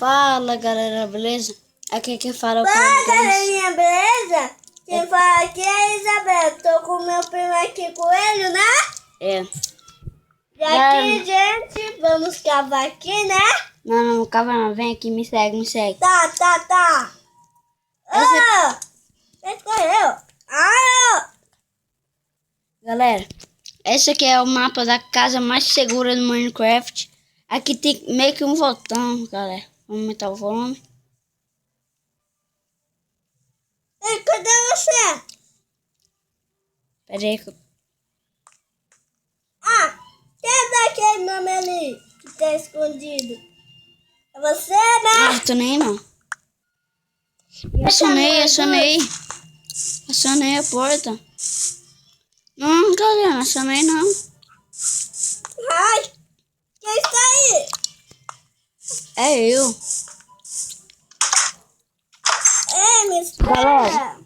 Fala galera, beleza? Aqui quem fala é o Fala Carlos. galerinha, beleza? Quem fala aqui é a Isabel. Tô com meu primo aqui, Coelho, né? É. E aqui, gente, vamos cavar aqui, né? Não, cava não. Vem aqui, me segue. Tá. Quem escolheu? Galera, esse aqui é o mapa da casa mais segura do Minecraft. Aqui tem meio que um botão, galera. Vamos aumentar o volume. Ei, cadê você? Pera aí. Quem é daquele nome ali que tá escondido? É você, né? Ah, tô nem não. Acionei a porta. Não, galera, não acionei não. Ai, quem está aí? É eu. Ei, me espera. Galera.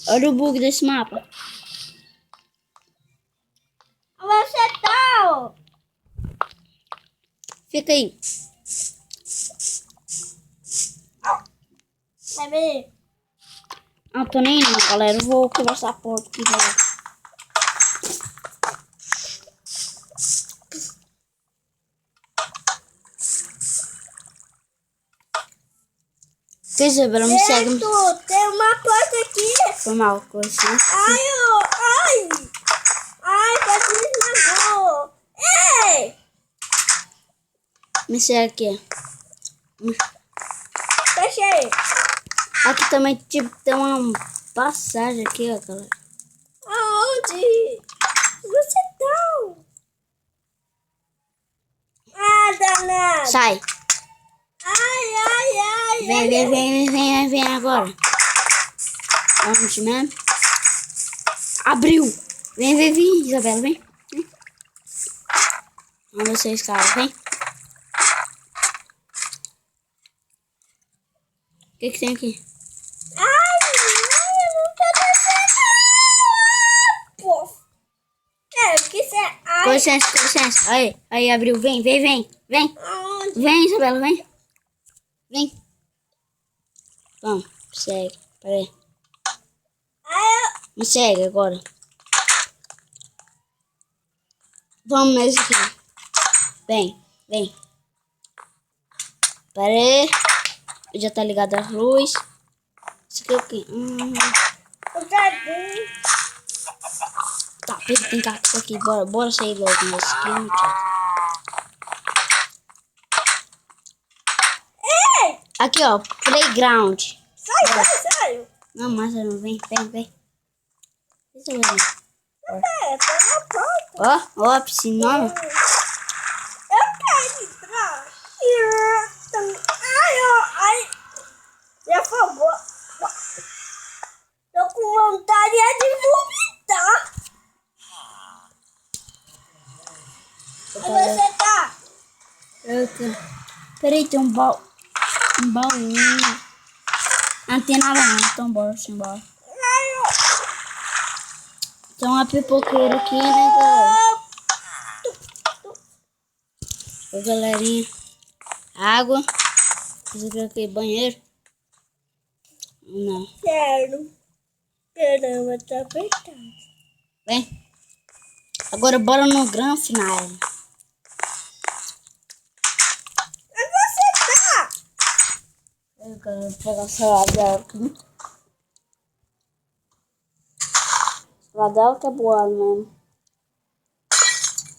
Olha o bug desse mapa. Você tá, ó. Fica aí. Vai ver. Ah, tô nem não, galera. Eu vou conversar a porta aqui, galera. Quer dizer, me segue. Beto, tem uma porta aqui. Foi mal, coisa assim. Ai, quase me esmagou. Ei, Me segue aqui. fechei. Aqui também, tipo, tem uma passagem aqui, ó, galera. Aonde você tá? Danado. Sai. Ai. Vem agora. Onde mesmo? Abriu. Vem, Isabela, vem. Vamos vocês, cara, vem. O que tem aqui? Eu não tô descendo. Pô. O que você... Com licença. Aí, abriu. Vem. Aonde? Vem, Isabela, vem. Vem. Vamos, segue. Pera aí. Me segue agora. Vamos nesse aqui. Vem. Pera aí. Já tá ligado a luz. Isso aqui é o quê? O jardim. Tá, tem carta aqui. Bora sair logo nesse aqui, tchau. Ei! Aqui, ó. Playground. Sai. Não, mas não vem. Isso aí. Tá na porta. Ó, piscinona. Eu quero entrar. Ai. Me afogou. Tô com vontade de vomitar. Onde você tá? Peraí, tem um baú. Não tem nada não, então bora. Tem uma pipoqueira aqui, né, galera? Ô, galerinha. Água. Isso aqui é o quê? Banheiro? Não. Quero. Caramba, tá apertado. Vem. Agora bora no grande final. Onde você tá? Eu quero pegar o celular dela aqui. O celular dela que é boa mesmo.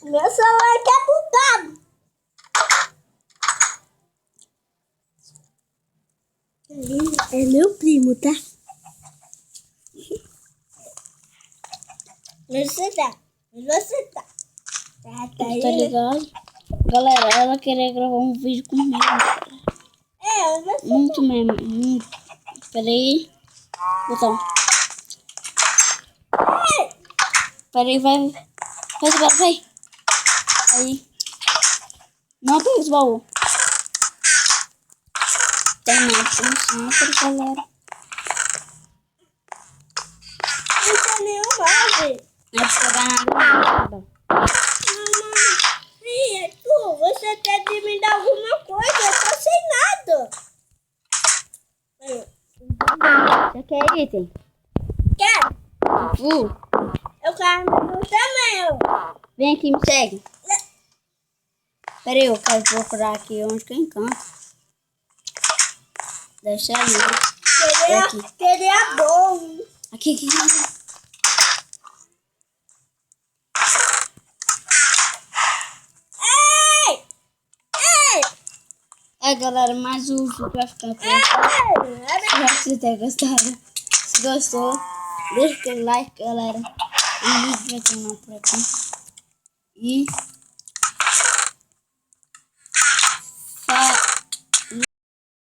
Meu celular que é bugado. É meu primo, tá? Onde você tá? Tá Tá ligado? Galera, ela queria gravar um vídeo comigo. onde você Muito mesmo. Peraí. Botão. Peraí, vai. Vai. Aí. Não tem os baús. Tem nada, galera. não tem nenhuma árvore? Não é de pegar nada. Mamãe, é tu, quer item? Quero. Tipo, Eu quero meu também, ó. vem aqui, me segue. Pera aí, eu quero procurar aqui onde que eu encanto. Deve ser ali. Queria bom. Aqui. Ei! Ei! É, galera, mais um vídeo vai ficar por aqui. Ei! Espero que vocês tenham gostado. Se gostou, deixa aquele like, galera. O vídeo vai terminar por aqui. E